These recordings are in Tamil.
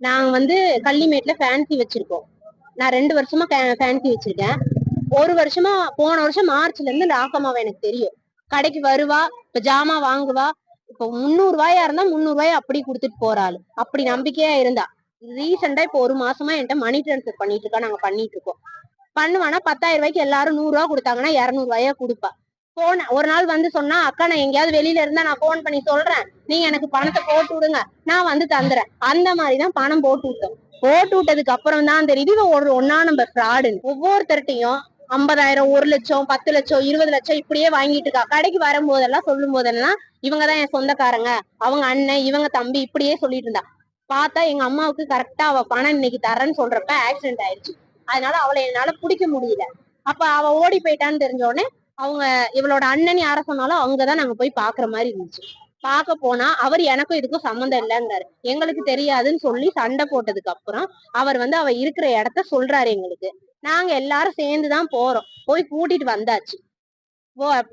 நாங்க வந்து கள்ளிமேட்ல ஃபேன்சி வச்சிருக்கோம். நான் 2 வருஷமா ஃபேன்சி வச்சிருக்கேன். ஒரு வருஷமா போன வருஷம் மார்ச்ல இருந்து இந்த ஆக்கமாவை எனக்கு தெரியும். கடைக்கு வருவா, இப்ப ஜாமான் வாங்குவா. இப்போ 300 ரூபாயா இருந்தா 300 ரூபாய் அப்படி கொடுத்துட்டு போறாள். அப்படி நம்பிக்கையா இருந்தா. ரீசெண்டா இப்போ 1 மாசமா என்கிட்ட மணி டிரான்ஸ்ஃபர் பண்ணிட்டு இருக்கா. நாங்க பண்ணிட்டு இருக்கோம். பண்ணுவானா 10,000 ரூபாய்க்கு எல்லாரும் 100 ரூபா கொடுத்தாங்கன்னா 200 ரூபாயா கொடுப்பா. போன் ஒரு நாள் வந்து சொன்னா, அக்கா நான் எங்கேயாவது வெளியில இருந்தா நான் போன் பண்ணி சொல்றேன், நீங்க எனக்கு பணத்தை போட்டு விடுங்க, நான் வந்து தந்துறேன். அந்த மாதிரிதான் பணம் போட்டு விட்டோம். போட்டு விட்டதுக்கு அப்புறம் தான் தெரியுது ஒன்னா நம்பர் ஃப்ராடுன்னு. ஒவ்வொருத்தர்ட்டையும் 50,000, 1 லட்சம், 10 லட்சம், 20 லட்சம் இப்படியே வாங்கிட்டு இருக்கா. கடைக்கு வரும்போதெல்லாம் சொல்லும் போதெல்லாம் இவங்கதான் என் சொந்தக்காரங்க, அவங்க அண்ணன், இவங்க தம்பி இப்படியே சொல்லிட்டு இருந்தா. பார்த்தா எங்க அம்மாவுக்கு கரெக்டா அவ பணம் இன்னைக்கு தரேன்னு சொல்றப்ப ஆக்சிடென்ட் ஆயிடுச்சு. அதனால அவளை என்னால பிடிக்க முடியல. அப்ப அவ ஓடி போயிட்டான்னு தெரிஞ்ச உடனே அவங்க இவளோட அண்ணன் யார சொன்னாலும் அவங்கதான் நாங்க போய் பாக்குற மாதிரி இருந்துச்சு. பார்க்க போனா அவர் எனக்கும் இதுக்கும் சம்மந்தம் இல்லைங்கிறாரு. எங்களுக்கு தெரியாதுன்னு சொல்லி சண்டை போட்டதுக்கு அப்புறம் அவர் வந்து அவ இருக்கிற இடத்த சொல்றாரு எங்களுக்கு. நாங்க எல்லாரும் சேர்ந்துதான் போறோம். போய் கூட்டிட்டு வந்தாச்சு.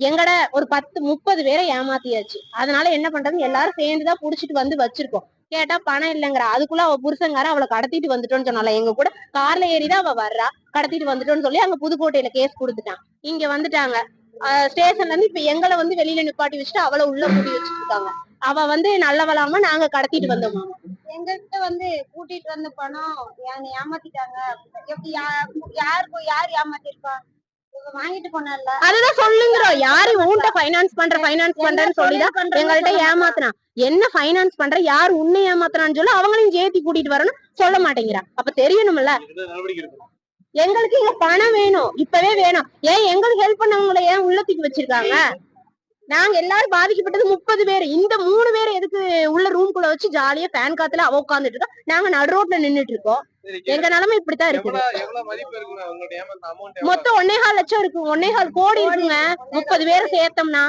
எங்கட ஒரு 10, 30 பேரை ஏமாத்தியாச்சு. அதனால என்ன பண்றது, எல்லாரும் சேர்ந்துதான் புடிச்சிட்டு வந்து வச்சிருக்கோம். கேட்டா பணம் இல்லைங்கிற. அதுக்குள்ள அவ புருஷங்கார அவளை கடத்திட்டு வந்துட்டோன்னு சொன்னால. எங்க கூட கார்ல ஏறிதான் அவ வர்றா. கடத்திட்டு வந்துட்டோன்னு சொல்லி அங்க புதுக்கோட்டையில கேஸ் கொடுத்துட்டான். இங்க வந்துட்டாங்க ஸ்டேஷன்ல இருந்து. இப்ப எங்களை வந்து வெளியில நிப்பாட்டி வச்சுட்டு அவளை உள்ள மூடி வச்சுட்டு இருக்காங்க. அவ வந்து நல்லவளாம நாங்க கடத்திட்டு வந்தோமா. எங்ககிட்ட வந்து கூட்டிட்டு வந்த பணம் ஏமாத்திட்டாங்க. எப்படி யார் ஏமாத்திருப்பா? வாங்கிட்டு போனல. அதுதான் சொல்லுங்கிறோம். யாரு உன்கிட்ட ஃபைனான்ஸ் பண்றேன்னு சொல்லிதான் எங்கள்கிட்ட ஏமாத்தினான். என்ன ஃபைனான்ஸ் பண்ற, யார் உன்னை ஏமாத்துறான்னு சொல்லி அவங்களையும் சேர்த்தி கூட்டிட்டு வரணும் சொல்ல மாட்டேங்கிறா. அப்ப தெரியணும்ல. எங்களுக்கு இங்க பணம் வேணும், இப்பவே வேணும். ஏன் எங்களுக்கு ஹெல்ப் பண்ணவங்களை ஏன் உள்ளத்துக்கு வச்சிருக்காங்க? நாங்க எல்லாரும் பாதிக்கப்பட்டது 30 பேர். இந்த 3 பேர் எதுக்கு உள்ள ரூம்குள்ள வச்சு ஜாலியா ஃபேன் காத்துல அவ உட்காந்துட்டு இருக்கோம். நாங்க நடு ரோட்ல நின்னுட்டு இருக்கோம். எங்க நிலைமை இப்படித்தான் இருக்கு. மொத்தம் 1.25 லட்சம் இருக்கு. 1.25 கோடி இருக்குங்க. 30 பேரை சேர்த்தோம்னா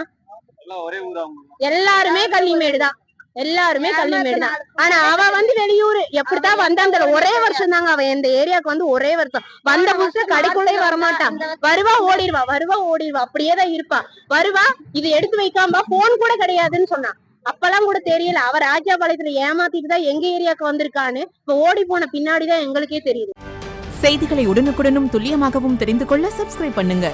எல்லாருமே கள்ளிமேடுதான். எல்லாருமே கள்ளிமேடுதான். ஆனா அவ வந்து வெளியூர் எப்படித்தான் வந்தாங்க. ஒரே வருஷம் தாங்க அவ இந்த ஏரியாவுக்கு வந்து. ஒரே வருஷம் வந்த புதுசு கடைக்குள்ளே வரமாட்டான். வருவா ஓடிடுவா, வருவா ஓடிடுவா, அப்படியேதான் இருப்பா. வருவா, இது எடுத்து வைக்காம போன் கூட கிடையாதுன்னு சொன்னா. அப்பெல்லாம் கூட தெரியல. அவ ராஜாபாளையத்துல ஏமாத்திட்டு தான் எங்க ஏரியாவுக்கு வந்திருக்கான்னு இப்ப ஓடி போன பின்னாடிதான் எங்களுக்கே தெரியுது. செய்திகளை உடனுக்குடனும் துல்லியமாகவும் தெரிந்து கொள்ள சப்ஸ்கிரைப் பண்ணுங்க.